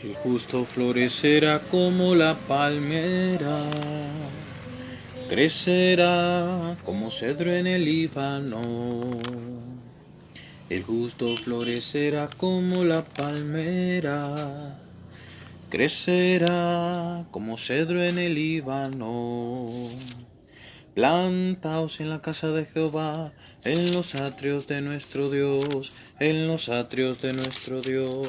El justo florecerá como la palmera, crecerá como cedro en el Líbano. El justo florecerá como la palmera, crecerá como cedro en el Líbano. Plantaos en la casa de Jehová, en los atrios de nuestro Dios, en los atrios de nuestro Dios.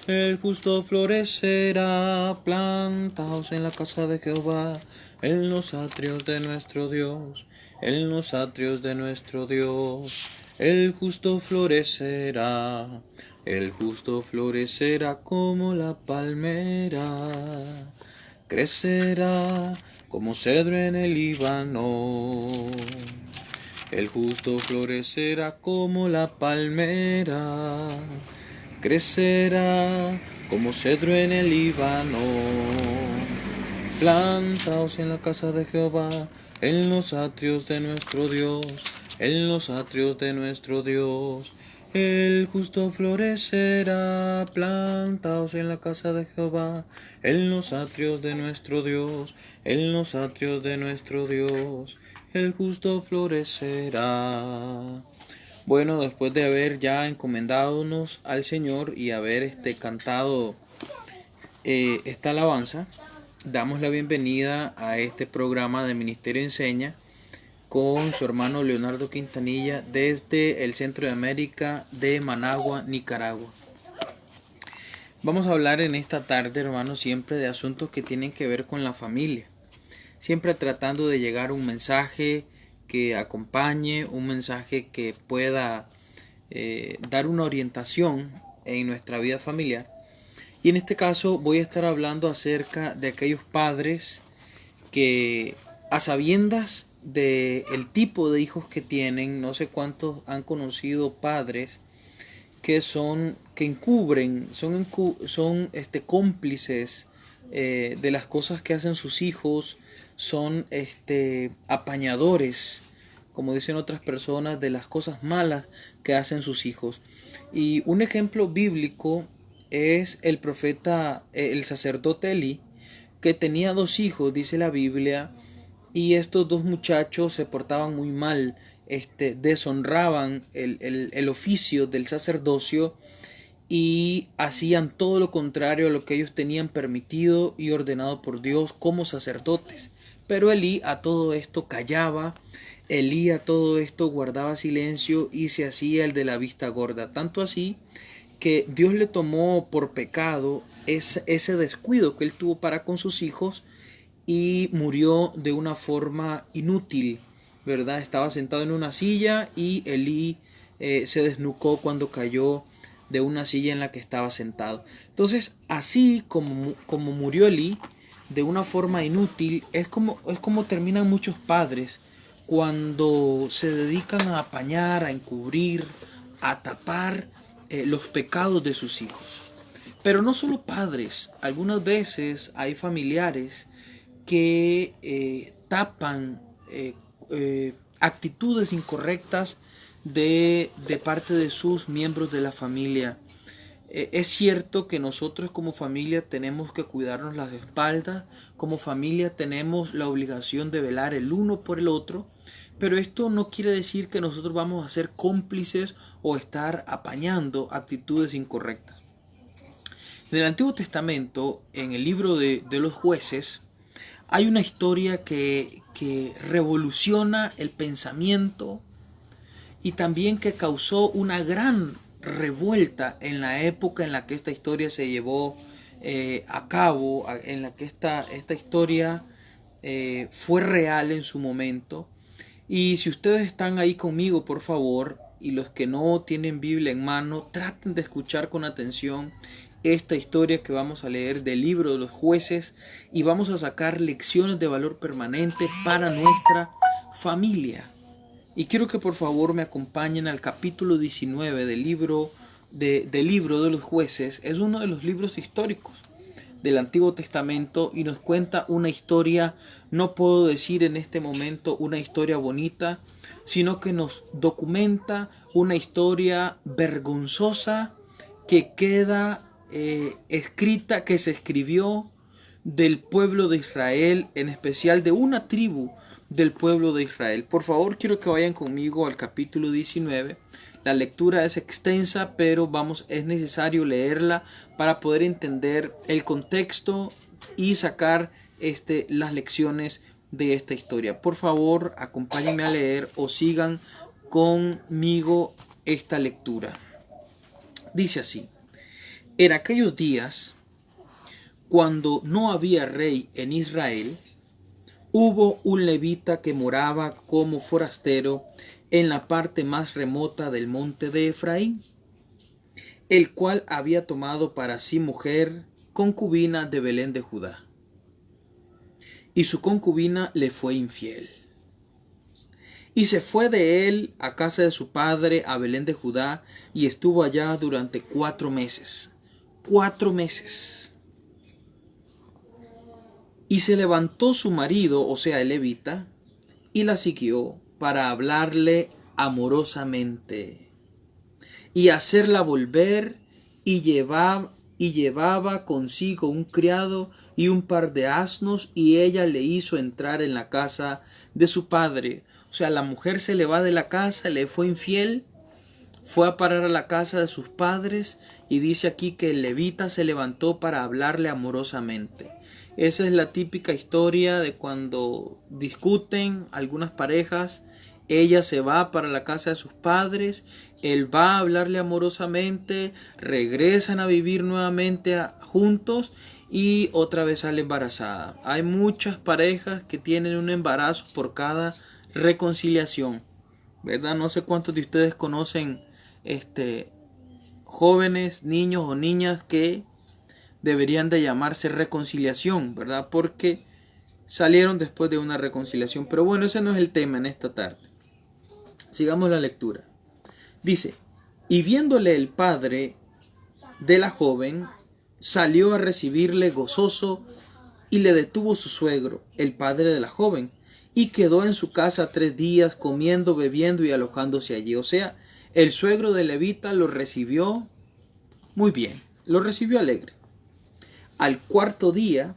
El justo florecerá, plantaos en la casa de Jehová, en los atrios de nuestro Dios, en los atrios de nuestro Dios. El justo florecerá, el justo florecerá como la palmera, crecerá como cedro en el Líbano. El justo florecerá como la palmera, crecerá como cedro en el Líbano. Plantaos en la casa de Jehová, en los atrios de nuestro Dios, en los atrios de nuestro Dios. El justo florecerá, plantaos en la casa de Jehová, en los atrios de nuestro Dios, en los atrios de nuestro Dios. El justo florecerá. Bueno, después de haber ya encomendadonos al Señor y haber cantado esta alabanza, damos la bienvenida a este programa de Ministerio Enseña con su hermano Leonardo Quintanilla desde el Centro de América de Managua, Nicaragua. Vamos a hablar en esta tarde, hermanos, siempre de asuntos que tienen que ver con la familia. Siempre tratando de llegar un mensaje que acompañe, un mensaje que pueda dar una orientación en nuestra vida familiar. Y en este caso voy a estar hablando acerca de aquellos padres que, a sabiendas del tipo de hijos que tienen, no sé cuántos han conocido padres que encubren, son cómplices de las cosas que hacen sus hijos, son apañadores, como dicen otras personas, de las cosas malas que hacen sus hijos. Y un ejemplo bíblico es el profeta, el sacerdote Elí, que tenía 2 hijos, dice la Biblia, y estos 2 muchachos se portaban muy mal, deshonraban el oficio del sacerdocio y hacían todo lo contrario a lo que ellos tenían permitido y ordenado por Dios como sacerdotes. Pero Elí a todo esto callaba, Elí a todo esto guardaba silencio y se hacía el de la vista gorda. Tanto así que Dios le tomó por pecado ese descuido que él tuvo para con sus hijos y murió de una forma inútil, ¿verdad? Estaba sentado en una silla y Elí se desnucó cuando cayó de una silla en la que estaba sentado. Entonces, así como murió Elí, de una forma inútil, es como terminan muchos padres cuando se dedican a apañar, a encubrir, a tapar los pecados de sus hijos. Pero no solo padres, algunas veces hay familiares que tapan actitudes incorrectas de parte de sus miembros de la familia. Es cierto que nosotros como familia tenemos que cuidarnos las espaldas, como familia tenemos la obligación de velar el uno por el otro, pero esto no quiere decir que nosotros vamos a ser cómplices o estar apañando actitudes incorrectas. En el Antiguo Testamento, en el libro de los jueces, hay una historia que revoluciona el pensamiento y también que causó una gran revuelta en la época en la que esta historia se llevó a cabo, en la que esta historia fue real en su momento. Y si ustedes están ahí conmigo, por favor, y los que no tienen Biblia en mano, traten de escuchar con atención esta historia que vamos a leer del libro de los jueces y vamos a sacar lecciones de valor permanente para nuestra familia. Y quiero que por favor me acompañen al capítulo 19 del libro de los jueces. Es uno de los libros históricos del Antiguo Testamento y nos cuenta una historia, no puedo decir en este momento una historia bonita, sino que nos documenta una historia vergonzosa que queda escrita, que se escribió del pueblo de Israel, en especial de una tribu del pueblo de Israel. Por favor, quiero que vayan conmigo al capítulo 19. La lectura es extensa, pero es necesario leerla para poder entender el contexto y sacar las lecciones de esta historia. Por favor, acompáñenme a leer o sigan conmigo esta lectura. Dice así: en aquellos días, cuando no había rey en Israel, hubo un levita que moraba como forastero en la parte más remota del monte de Efraín, el cual había tomado para sí mujer concubina de Belén de Judá. Y su concubina le fue infiel. Y se fue de él a casa de su padre a Belén de Judá, y estuvo allá durante 4 meses. 4 meses. Y se levantó su marido, o sea el levita, y la siguió para hablarle amorosamente y hacerla volver, y llevaba consigo un criado y un par de asnos, y ella le hizo entrar en la casa de su padre. O sea, la mujer se le va de la casa, le fue infiel, fue a parar a la casa de sus padres, y dice aquí que el levita se levantó para hablarle amorosamente. Esa es la típica historia de cuando discuten algunas parejas. Ella se va para la casa de sus padres, él va a hablarle amorosamente, regresan a vivir nuevamente juntos y otra vez sale embarazada. Hay muchas parejas que tienen un embarazo por cada reconciliación, ¿verdad? No sé cuántos de ustedes conocen jóvenes, niños o niñas que deberían de llamarse reconciliación, ¿verdad? Porque salieron después de una reconciliación. Pero bueno, ese no es el tema en esta tarde. Sigamos la lectura. Dice: y viéndole el padre de la joven, salió a recibirle gozoso, y le detuvo su suegro, el padre de la joven, y quedó en su casa 3 días, comiendo, bebiendo y alojándose allí. O sea, el suegro de Levita lo recibió muy bien, lo recibió alegre. Al 4.º día,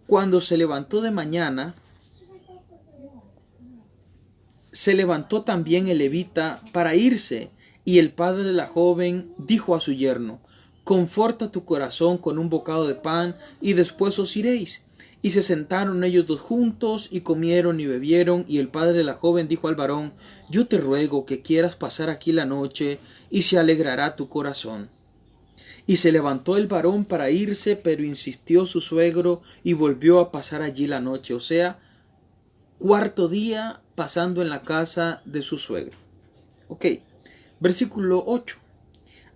cuando se levantó de mañana, se levantó también el levita para irse, y el padre de la joven dijo a su yerno: conforta tu corazón con un bocado de pan, y después os iréis. Y se sentaron ellos dos juntos, y comieron y bebieron, y el padre de la joven dijo al varón: yo te ruego que quieras pasar aquí la noche, y se alegrará tu corazón. Y se levantó el varón para irse, pero insistió su suegro, y volvió a pasar allí la noche. O sea, 4.º día pasando en la casa de su suegro. Ok, versículo 8.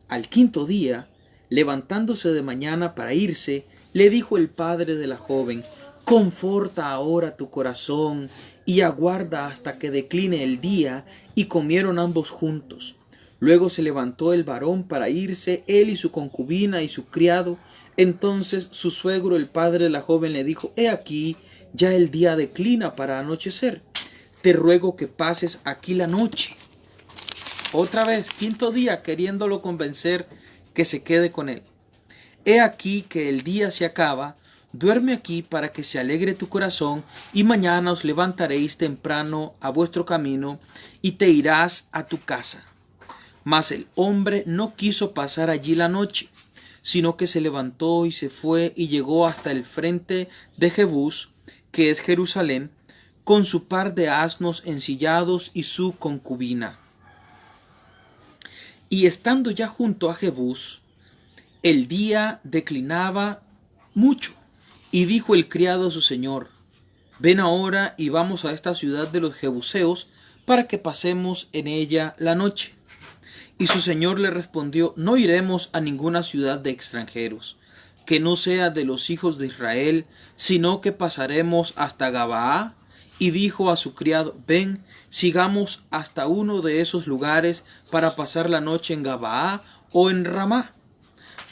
Al 5.º día, levantándose de mañana para irse, le dijo el padre de la joven: conforta ahora tu corazón y aguarda hasta que decline el día. Y comieron ambos juntos. Luego se levantó el varón para irse, él y su concubina y su criado. Entonces su suegro, el padre de la joven, le dijo: he aquí, ya el día declina para anochecer. Te ruego que pases aquí la noche. Otra vez, 5.º día, queriéndolo convencer que se quede con él. He aquí que el día se acaba, duerme aquí para que se alegre tu corazón, y mañana os levantaréis temprano a vuestro camino, y te irás a tu casa. Mas el hombre no quiso pasar allí la noche, sino que se levantó y se fue, y llegó hasta el frente de Jebús, que es Jerusalén, con su par de asnos ensillados y su concubina. Y estando ya junto a Jebús, el día declinaba mucho, y dijo el criado a su señor: ven ahora y vamos a esta ciudad de los jebuseos, para que pasemos en ella la noche. Y su señor le respondió: no iremos a ninguna ciudad de extranjeros, que no sea de los hijos de Israel, sino que pasaremos hasta Gabaa. Y dijo a su criado: ven, sigamos hasta uno de esos lugares para pasar la noche en Gabaa o en Ramá.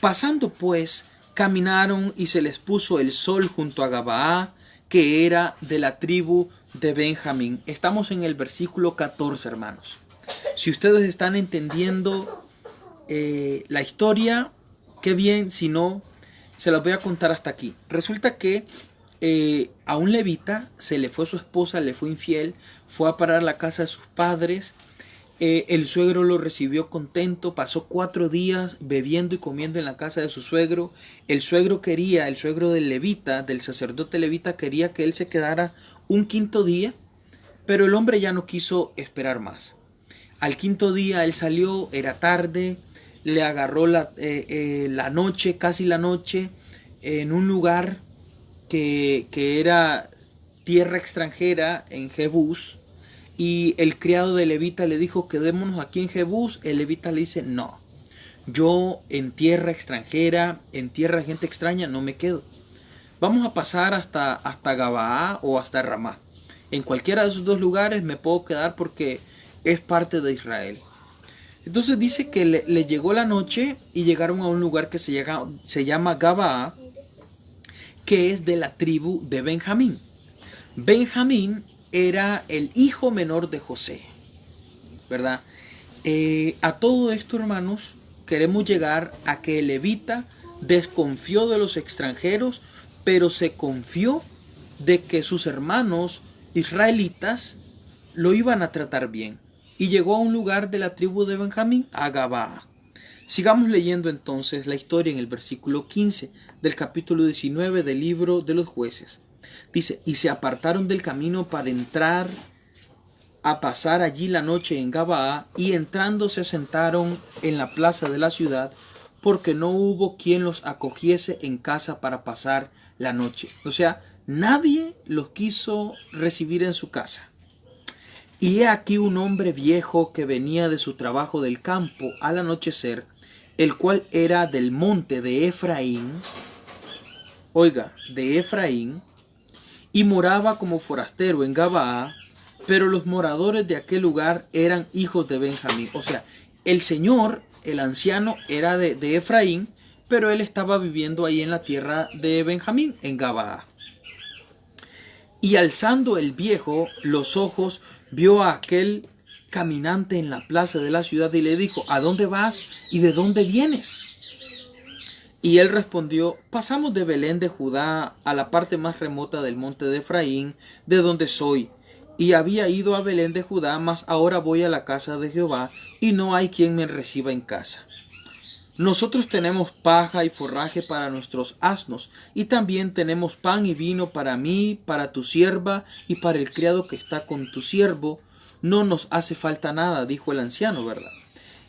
Pasando pues, caminaron, y se les puso el sol junto a Gabaa, que era de la tribu de Benjamín. Estamos en el versículo 14, hermanos. Si ustedes están entendiendo la historia, qué bien, si no, se las voy a contar hasta aquí. Resulta que a un levita se le fue su esposa, le fue infiel, fue a parar a la casa de sus padres. El suegro lo recibió contento, pasó 4 días bebiendo y comiendo en la casa de su suegro. El suegro del levita, del sacerdote levita, quería que él se quedara un 5.º día, pero el hombre ya no quiso esperar más. Al 5.º día él salió, era tarde, le agarró la noche, casi la noche, en un lugar que era tierra extranjera, en Jebús, y el criado de levita le dijo: quedémonos aquí en Jebús. El levita le dice: no, yo en tierra extranjera, en tierra de gente extraña, no me quedo. Vamos a pasar hasta Gabaa o hasta Ramá. En cualquiera de esos dos lugares me puedo quedar porque es parte de Israel. Entonces dice que le llegó la noche y llegaron a un lugar que se llama Gabaa, que es de la tribu de Benjamín. Benjamín era el hijo menor de José, ¿verdad? A todo esto, hermanos, queremos llegar a que el levita desconfió de los extranjeros, pero se confió de que sus hermanos israelitas lo iban a tratar bien. Y llegó a un lugar de la tribu de Benjamín, a Gabaa. Sigamos leyendo entonces la historia en el versículo 15 del capítulo 19 del libro de los Jueces. Dice: y se apartaron del camino para entrar a pasar allí la noche en Gabaa, y entrando se sentaron en la plaza de la ciudad, porque no hubo quien los acogiese en casa para pasar la noche. O sea, nadie los quiso recibir en su casa. Y he aquí un hombre viejo que venía de su trabajo del campo al anochecer, el cual era del monte de Efraín, oiga, de Efraín, y moraba como forastero en Gabaa, pero los moradores de aquel lugar eran hijos de Benjamín. O sea, el señor, el anciano, era de Efraín, pero él estaba viviendo ahí en la tierra de Benjamín, en Gabaa. Y alzando el viejo los ojos, vio a aquel caminante en la plaza de la ciudad y le dijo: ¿a dónde vas y de dónde vienes? Y él respondió: pasamos de Belén de Judá a la parte más remota del monte de Efraín, de donde soy. Y había ido a Belén de Judá, mas ahora voy a la casa de Jehová, y no hay quien me reciba en casa. Nosotros tenemos paja y forraje para nuestros asnos, y también tenemos pan y vino para mí, para tu sierva y para el criado que está con tu siervo. No nos hace falta nada, dijo el anciano, ¿verdad?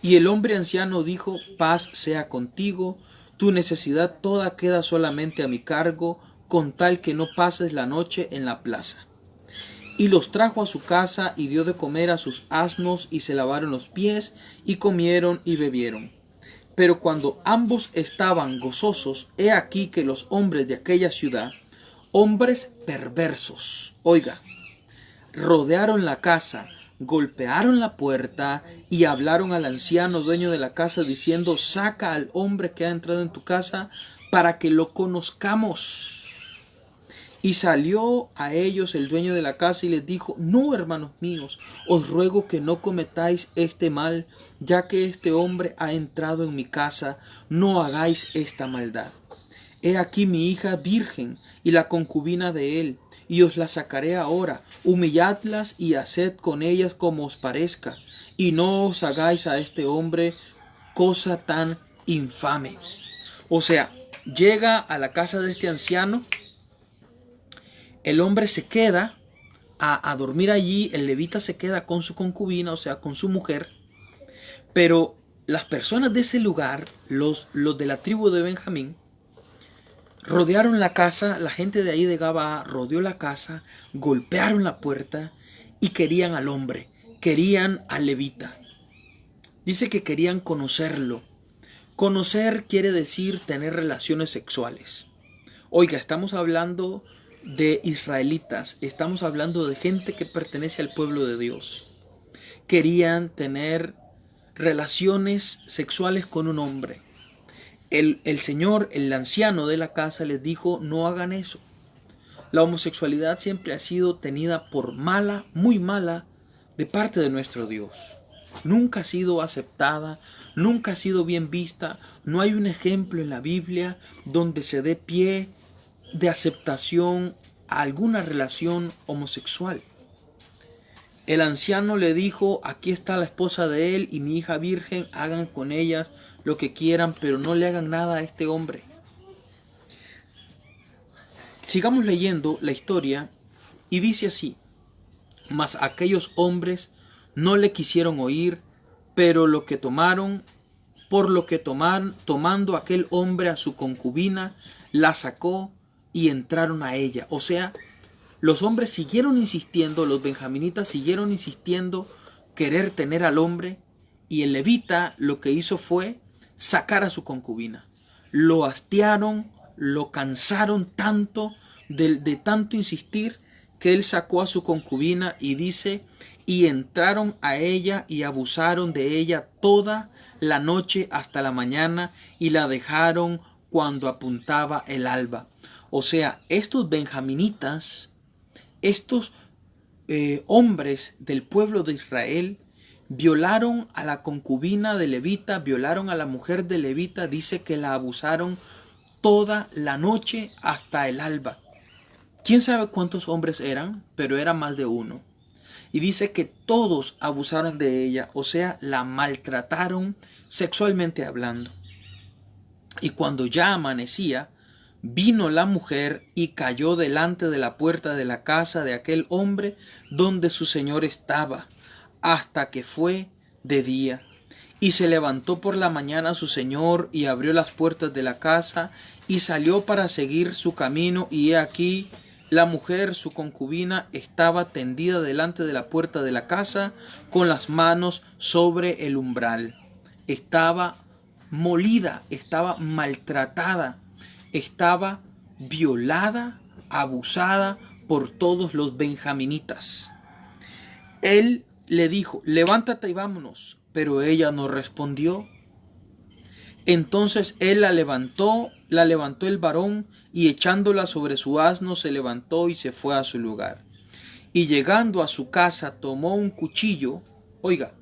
Y el hombre anciano dijo: paz sea contigo, tu necesidad toda queda solamente a mi cargo, con tal que no pases la noche en la plaza. Y los trajo a su casa y dio de comer a sus asnos, y se lavaron los pies, y comieron y bebieron. Pero cuando ambos estaban gozosos, he aquí que los hombres de aquella ciudad, hombres perversos, oiga, rodearon la casa, golpearon la puerta y hablaron al anciano dueño de la casa diciendo: saca al hombre que ha entrado en tu casa para que lo conozcamos. Y salió a ellos el dueño de la casa y les dijo: no, hermanos míos, os ruego que no cometáis este mal, ya que este hombre ha entrado en mi casa, no hagáis esta maldad. He aquí mi hija virgen y la concubina de él, y os la sacaré ahora. Humilladlas y haced con ellas como os parezca, y no os hagáis a este hombre cosa tan infame. O sea, llega a la casa de este anciano, el hombre se queda a dormir allí, el levita se queda con su concubina, o sea, con su mujer, pero las personas de ese lugar, los de la tribu de Benjamín, rodearon la casa, la gente de ahí de Gabaa rodeó la casa, golpearon la puerta y querían al hombre, querían al levita. Dice que querían conocerlo. Conocer quiere decir tener relaciones sexuales. Oiga, estamos hablando de israelitas, estamos hablando de gente que pertenece al pueblo de Dios. Querían tener relaciones sexuales con un hombre. El señor, el anciano de la casa, les dijo: no hagan eso. La homosexualidad siempre ha sido tenida por mala, muy mala, de parte de nuestro Dios. nunca ha sido aceptada, nunca ha sido bien vista. No hay un ejemplo en la Biblia donde se dé pie de aceptación a alguna relación homosexual. El anciano le dijo: aquí está la esposa de él y mi hija virgen, hagan con ellas lo que quieran, pero no le hagan nada a este hombre. Sigamos leyendo la historia y dice así: mas aquellos hombres no le quisieron oír, pero tomando aquel hombre a su concubina, la sacó y entraron a ella. O sea, los hombres siguieron insistiendo, los benjaminitas siguieron insistiendo querer tener al hombre, y el levita lo que hizo fue sacar a su concubina. Lo hastiaron, lo cansaron tanto de tanto insistir, que él sacó a su concubina y dice: y entraron a ella y abusaron de ella toda la noche hasta la mañana, y la dejaron cuando apuntaba el alba. O sea, estos benjaminitas, estos hombres del pueblo de Israel, violaron a la concubina de Levita, violaron a la mujer de Levita. Dice que la abusaron toda la noche hasta el alba. ¿Quién sabe cuántos hombres eran? Pero era más de uno. Y dice que todos abusaron de ella, o sea, la maltrataron sexualmente hablando. Y cuando ya amanecía, vino la mujer y cayó delante de la puerta de la casa de aquel hombre donde su señor estaba, hasta que fue de día. Y se levantó por la mañana su señor y abrió las puertas de la casa y salió para seguir su camino, y he aquí la mujer, su concubina, estaba tendida delante de la puerta de la casa con las manos sobre el umbral. Estaba molida, estaba maltratada, estaba violada, abusada por todos los benjaminitas. Él le dijo: levántate y vámonos, pero ella no respondió. Entonces él la levantó el varón, y echándola sobre su asno se levantó y se fue a su lugar. Y llegando a su casa tomó un cuchillo. Oiga,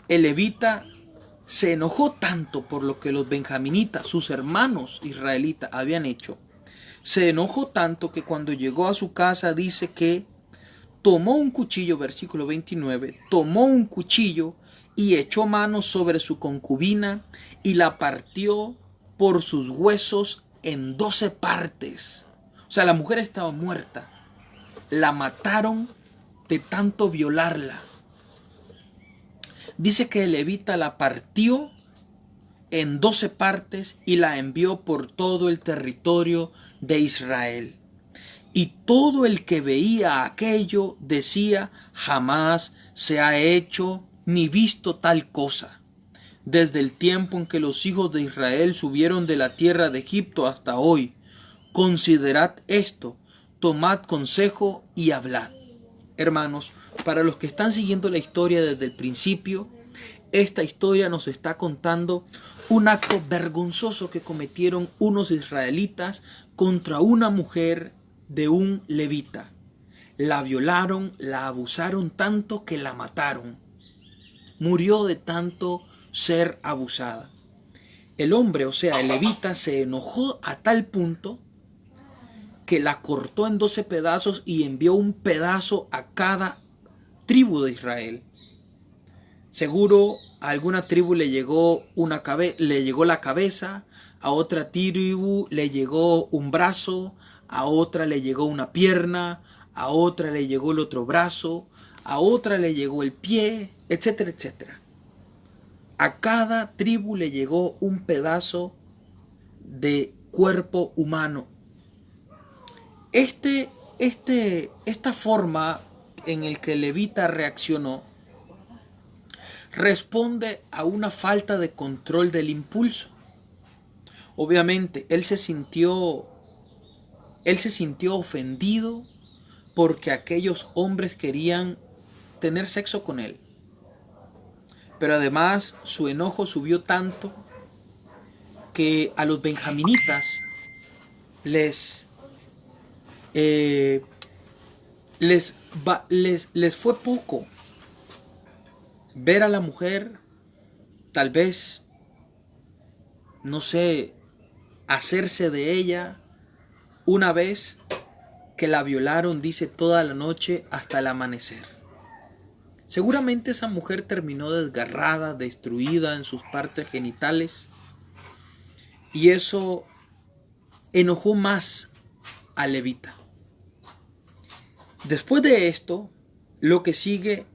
el levita se enojó tanto por lo que los benjaminitas, sus hermanos israelitas, habían hecho. Se enojó tanto que cuando llegó a su casa dice que tomó un cuchillo, versículo 29, tomó un cuchillo y echó mano sobre su concubina y la partió por sus huesos en 12 partes. O sea, la mujer estaba muerta. La mataron de tanto violarla. Dice que el levita la partió en 12 partes y la envió por todo el territorio de Israel. Y todo el que veía aquello decía: jamás se ha hecho ni visto tal cosa, desde el tiempo en que los hijos de Israel subieron de la tierra de Egipto hasta hoy. Considerad esto, tomad consejo y hablad. Hermanos, para los que están siguiendo la historia desde el principio, esta historia nos está contando un acto vergonzoso que cometieron unos israelitas contra una mujer de un levita. La violaron, la abusaron tanto que la mataron. Murió de tanto ser abusada. El hombre, o sea, el levita, se enojó a tal punto que la cortó en 12 pedazos y envió un pedazo a cada tribu de Israel. Seguro a alguna tribu le llegó la cabeza, a otra tribu le llegó un brazo, a otra le llegó una pierna, a otra le llegó el otro brazo, a otra le llegó el pie, etcétera, etcétera. A cada tribu le llegó un pedazo de cuerpo humano. Esta forma en el que el levita reaccionó responde a una falta de control del impulso. Obviamente, él se sintió ofendido porque aquellos hombres querían tener sexo con él. Pero además su enojo subió tanto que a los benjaminitas les fue poco ver a la mujer, tal vez, no sé, hacerse de ella una vez que la violaron, dice, toda la noche hasta el amanecer. Seguramente esa mujer terminó desgarrada, destruida en sus partes genitales, y eso enojó más a Levita. Después de esto, lo que sigue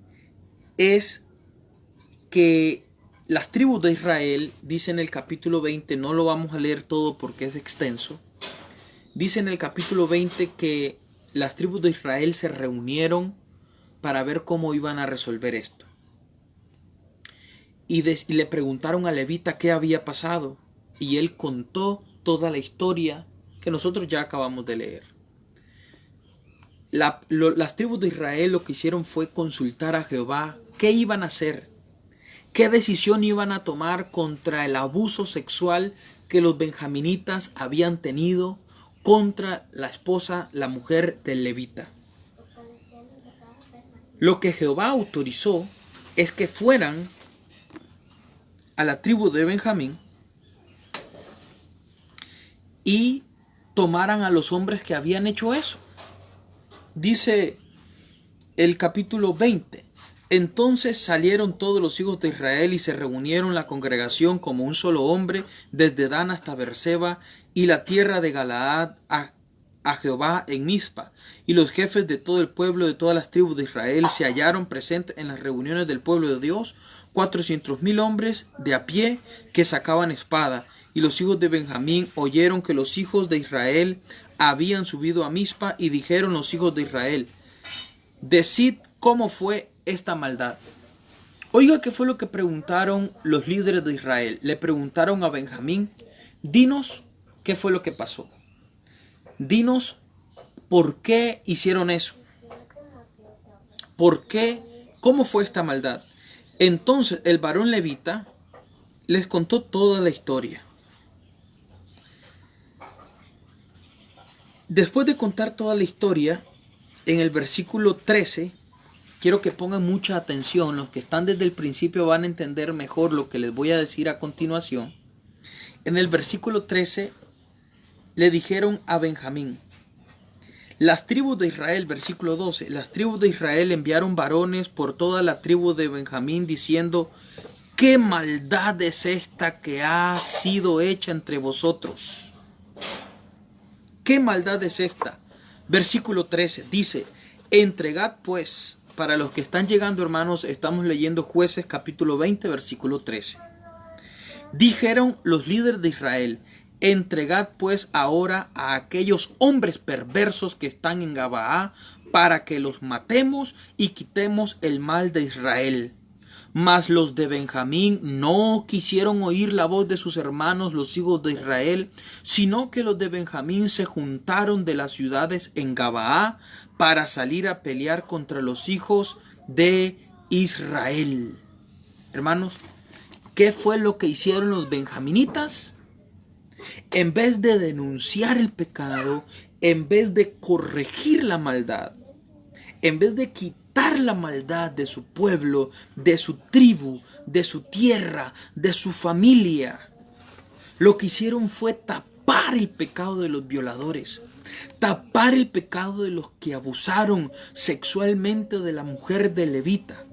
es que las tribus de Israel, dice en el capítulo 20, no lo vamos a leer todo porque es extenso, dice en el capítulo 20 que las tribus de Israel se reunieron para ver cómo iban a resolver esto. Y le preguntaron a Levita qué había pasado, y él contó toda la historia que nosotros ya acabamos de leer. Las tribus de Israel lo que hicieron fue consultar a Jehová qué iban a hacer, qué decisión iban a tomar contra el abuso sexual que los benjaminitas habían tenido contra la esposa, la mujer del levita. Lo que Jehová autorizó es que fueran a la tribu de Benjamín y tomaran a los hombres que habían hecho eso. Dice el capítulo 20. Entonces salieron todos los hijos de Israel y se reunieron la congregación como un solo hombre desde Dan hasta Beerseba y la tierra de Galaad a Jehová en Mizpa. Y los jefes de todo el pueblo de todas las tribus de Israel se hallaron presentes en las reuniones del pueblo de Dios, 400,000 hombres de a pie que sacaban espada. Y los hijos de Benjamín oyeron que los hijos de Israel habían subido a Mizpa y dijeron los hijos de Israel: decid cómo fue esta maldad. Oiga, ¿qué fue lo que preguntaron los líderes de Israel? Le preguntaron a Benjamín: dinos qué fue lo que pasó. Dinos por qué hicieron eso. ¿Por qué? ¿Cómo fue esta maldad? Entonces el varón levita les contó toda la historia. Después de contar toda la historia, en el versículo 13, quiero que pongan mucha atención. Los que están desde el principio van a entender mejor lo que les voy a decir a continuación. En el versículo 13 le dijeron a Benjamín: las tribus de Israel, versículo 12, las tribus de Israel enviaron varones por toda la tribu de Benjamín diciendo: ¿qué maldad es esta que ha sido hecha entre vosotros? ¿Qué maldad es esta? Versículo 13 dice: entregad pues, para los que están llegando, hermanos, estamos leyendo Jueces capítulo 20, versículo 13. Dijeron los líderes de Israel: entregad pues ahora a aquellos hombres perversos que están en Gabaa, para que los matemos y quitemos el mal de Israel. Mas los de Benjamín no quisieron oír la voz de sus hermanos los hijos de Israel, sino que los de Benjamín se juntaron de las ciudades en Gabaa para salir a pelear contra los hijos de Israel. Hermanos, ¿qué fue lo que hicieron los benjaminitas? En vez de denunciar el pecado, en vez de corregir la maldad, en vez de quitar la maldad de su pueblo, de su tribu, de su tierra, de su familia, lo que hicieron fue tapar el pecado de los violadores, tapar el pecado de los que abusaron sexualmente de la mujer de levita.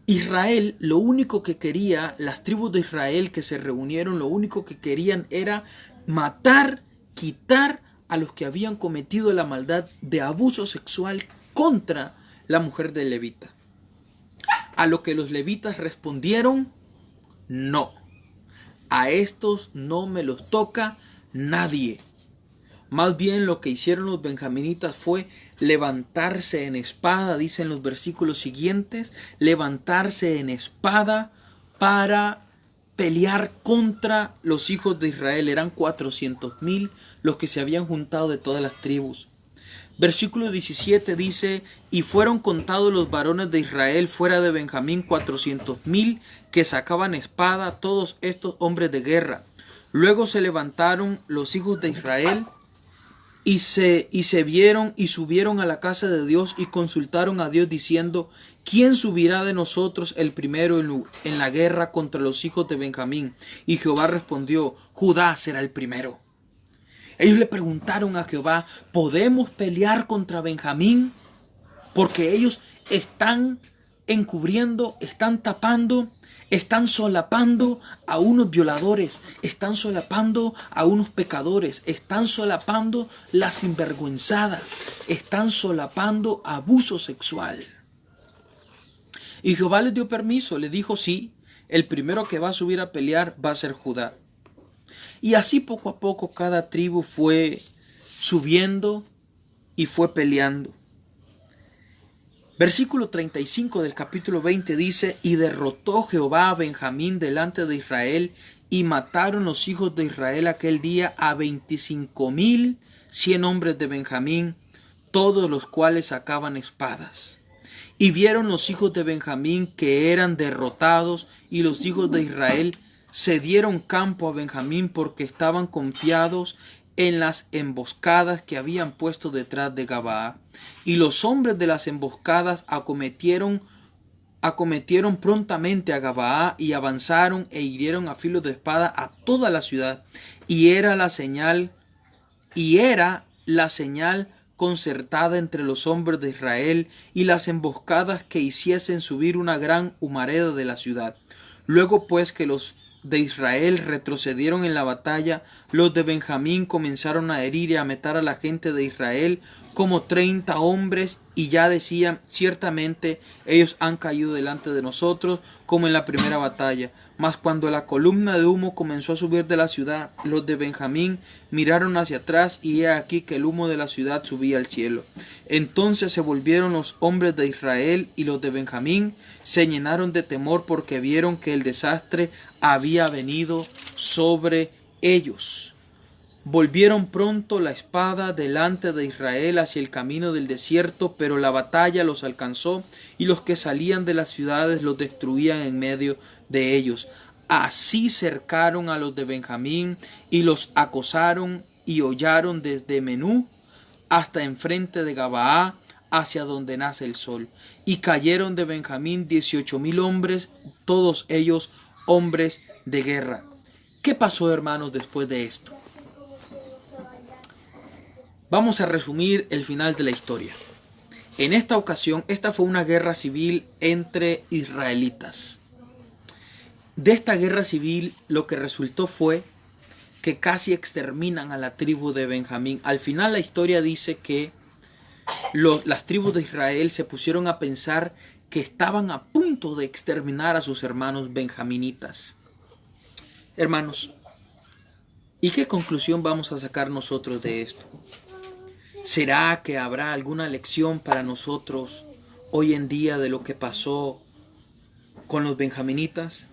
Israel, lo único que quería, las tribus de Israel que se reunieron, lo único que querían era matar, quitar a los que habían cometido la maldad de abuso sexual contra la mujer del levita. A lo que los levitas respondieron: no, a estos no me los toca nadie. Más bien lo que hicieron los benjaminitas fue levantarse en espada, dicen los versículos siguientes, levantarse en espada para pelear contra los hijos de Israel. Eran 400,000 los que se habían juntado de todas las tribus. Versículo 17 dice: y fueron contados los varones de Israel fuera de Benjamín 400,000 que sacaban espada, todos estos hombres de guerra. Luego se levantaron los hijos de Israel y se vieron y subieron a la casa de Dios y consultaron a Dios diciendo: ¿quién subirá de nosotros el primero en la guerra contra los hijos de Benjamín? Y Jehová respondió, Judá será el primero. Ellos le preguntaron a Jehová, ¿podemos pelear contra Benjamín? Porque ellos están encubriendo, están tapando, están solapando a unos violadores, están solapando a unos pecadores, están solapando la sinvergüenzada, están solapando abuso sexual. Y Jehová les dio permiso, le dijo sí, el primero que va a subir a pelear va a ser Judá. Y así poco a poco cada tribu fue subiendo y fue peleando. Versículo 35 del capítulo 20 dice, y derrotó Jehová a Benjamín delante de Israel, y mataron los hijos de Israel aquel día a 25,100 hombres de Benjamín, todos los cuales sacaban espadas. Y vieron los hijos de Benjamín que eran derrotados, y los hijos de Israel cedieron campo a Benjamín porque estaban confiados en las emboscadas que habían puesto detrás de Gabaa. Y los hombres de las emboscadas acometieron prontamente a Gabaa y avanzaron e hirieron a filo de espada a toda la ciudad. Y era la señal concertada entre los hombres de Israel y las emboscadas que hiciesen subir una gran humareda de la ciudad. Luego pues que los de Israel retrocedieron en la batalla, los de Benjamín comenzaron a herir y a matar a la gente de Israel como 30 hombres, y ya decían, ciertamente ellos han caído delante de nosotros como en la primera batalla. Mas cuando la columna de humo comenzó a subir de la ciudad, los de Benjamín miraron hacia atrás, y he aquí que el humo de la ciudad subía al cielo. Entonces se volvieron los hombres de Israel, y los de Benjamín se llenaron de temor porque vieron que el desastre había venido sobre ellos. Volvieron pronto la espada delante de Israel hacia el camino del desierto, pero la batalla los alcanzó, y los que salían de las ciudades los destruían en medio de ellos. Así cercaron a los de Benjamín, y los acosaron y hollaron desde Menú hasta enfrente de Gabaa, hacia donde nace el sol. Y cayeron de Benjamín 18,000 hombres, todos ellos hombres de guerra. ¿Qué pasó, hermanos, después de esto? Vamos a resumir el final de la historia. En esta ocasión, esta fue una guerra civil entre israelitas. De esta guerra civil, lo que resultó fue que casi exterminan a la tribu de Benjamín. Al final la historia dice que las tribus de Israel se pusieron a pensar que estaban a punto de exterminar a sus hermanos benjaminitas. Hermanos, ¿y qué conclusión vamos a sacar nosotros de esto? ¿Será que habrá alguna lección para nosotros hoy en día de lo que pasó con los benjaminitas?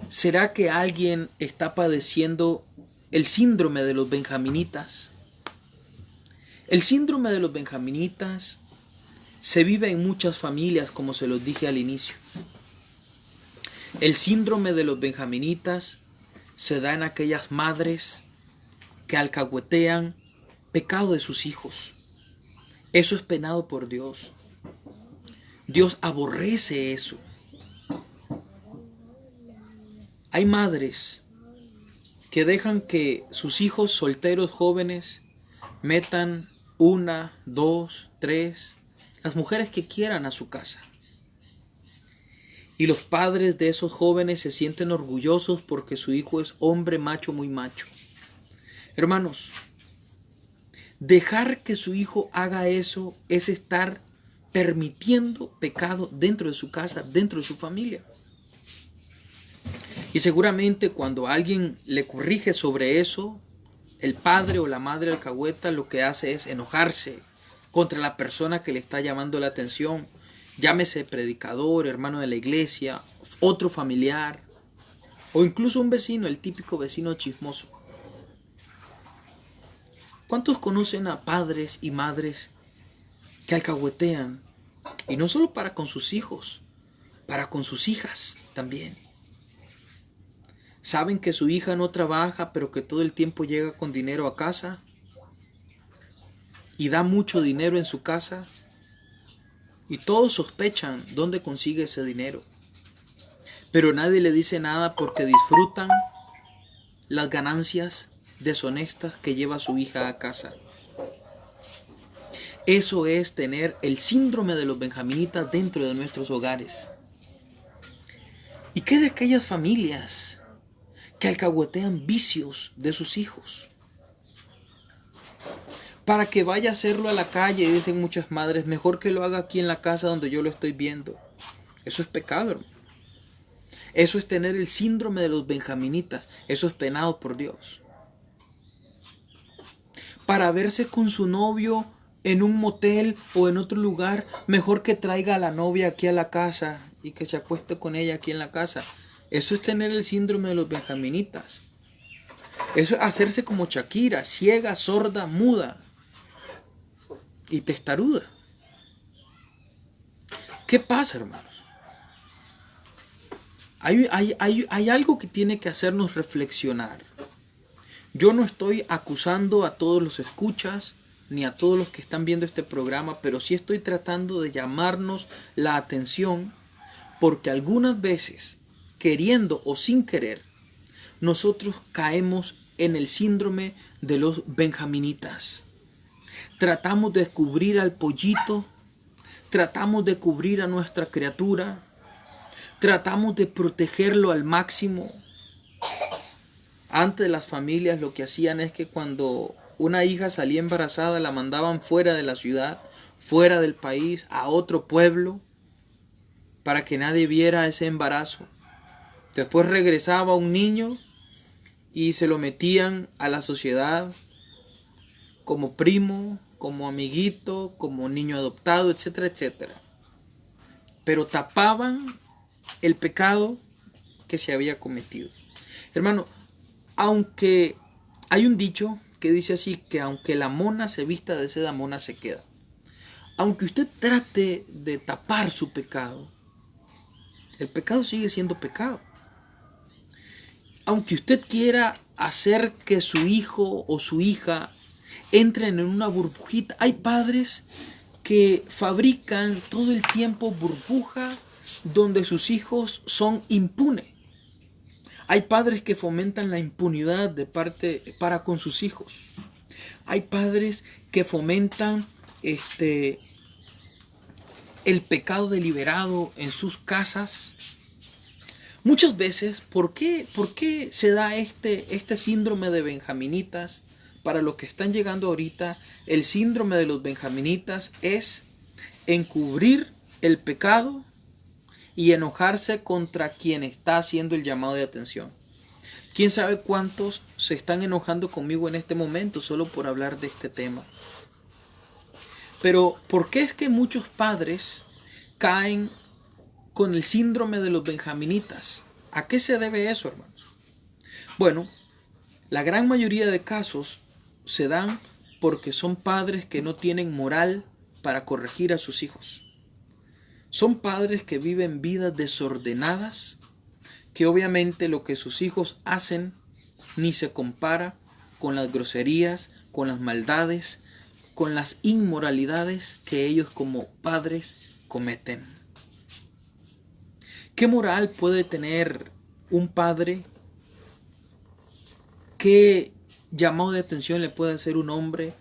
¿Será que alguien está padeciendo el síndrome de los benjaminitas? El síndrome de los benjaminitas se vive en muchas familias, como se los dije al inicio. El síndrome de los benjaminitas se da en aquellas madres que alcahuetean pecado de sus hijos. Eso es penado por Dios. Dios aborrece eso. Hay madres que dejan que sus hijos solteros jóvenes metan 1, 2, 3, las mujeres que quieran a su casa. Y los padres de esos jóvenes se sienten orgullosos porque su hijo es hombre macho, muy macho. Hermanos, dejar que su hijo haga eso es estar permitiendo pecado dentro de su casa, dentro de su familia. Y seguramente cuando alguien le corrige sobre eso, el padre o la madre alcahueta lo que hace es enojarse contra la persona que le está llamando la atención. Llámese predicador, hermano de la iglesia, otro familiar, o incluso un vecino, el típico vecino chismoso. ¿Cuántos conocen a padres y madres que alcahuetean? Y no solo para con sus hijos, para con sus hijas también. Saben que su hija no trabaja, pero que todo el tiempo llega con dinero a casa y da mucho dinero en su casa. y todos sospechan dónde consigue ese dinero. Pero nadie le dice nada porque disfrutan las ganancias deshonestas que lleva su hija a casa. Eso es tener el síndrome de los benjaminitas dentro de nuestros hogares. ¿Y qué de aquellas familias que alcahuetean vicios de sus hijos? Para que vaya a hacerlo a la calle, dicen muchas madres, mejor que lo haga aquí en la casa donde yo lo estoy viendo. Eso es pecado, hermano. Eso es tener el síndrome de los benjaminitas. Eso es penado por Dios. Para verse con su novio en un motel o en otro lugar, mejor que traiga a la novia aquí a la casa y que se acueste con ella aquí en la casa. Eso es tener el síndrome de los benjaminitas. Eso es hacerse como Shakira, ciega, sorda, muda y testaruda. ¿Qué pasa, hermanos? Hay algo que tiene que hacernos reflexionar. Yo no estoy acusando a todos los escuchas ni a todos los que están viendo este programa, pero sí estoy tratando de llamarnos la atención porque algunas veces, queriendo o sin querer, nosotros caemos en el síndrome de los benjaminitas. Tratamos de cubrir al pollito, tratamos de cubrir a nuestra criatura, tratamos de protegerlo al máximo. Antes las familias lo que hacían es que cuando una hija salía embarazada la mandaban fuera de la ciudad, fuera del país, a otro pueblo, para que nadie viera ese embarazo. Después regresaba un niño y se lo metían a la sociedad como primo, como amiguito, como niño adoptado, etcétera, etcétera. Pero tapaban el pecado que se había cometido. Hermano, aunque hay un dicho que dice así, que aunque la mona se vista de seda, mona se queda. Aunque usted trate de tapar su pecado, el pecado sigue siendo pecado. Aunque usted quiera hacer que su hijo o su hija entren en una burbujita, hay padres que fabrican todo el tiempo burbuja donde sus hijos son impunes. Hay padres que fomentan la impunidad para con sus hijos. Hay padres que fomentan el pecado deliberado en sus casas. Muchas veces, ¿por qué se da este síndrome de benjaminitas? Para los que están llegando ahorita, el síndrome de los benjaminitas es encubrir el pecado y enojarse contra quien está haciendo el llamado de atención. ¿Quién sabe cuántos se están enojando conmigo en este momento solo por hablar de este tema? Pero, ¿por qué es que muchos padres caen con el síndrome de los benjaminitas? ¿A qué se debe eso, hermanos? Bueno, la gran mayoría de casos se dan porque son padres que no tienen moral para corregir a sus hijos. Son padres que viven vidas desordenadas, que obviamente lo que sus hijos hacen ni se compara con las groserías, con las maldades, con las inmoralidades que ellos como padres cometen. ¿Qué moral puede tener un padre? ¿Qué llamado de atención le puede hacer un hombre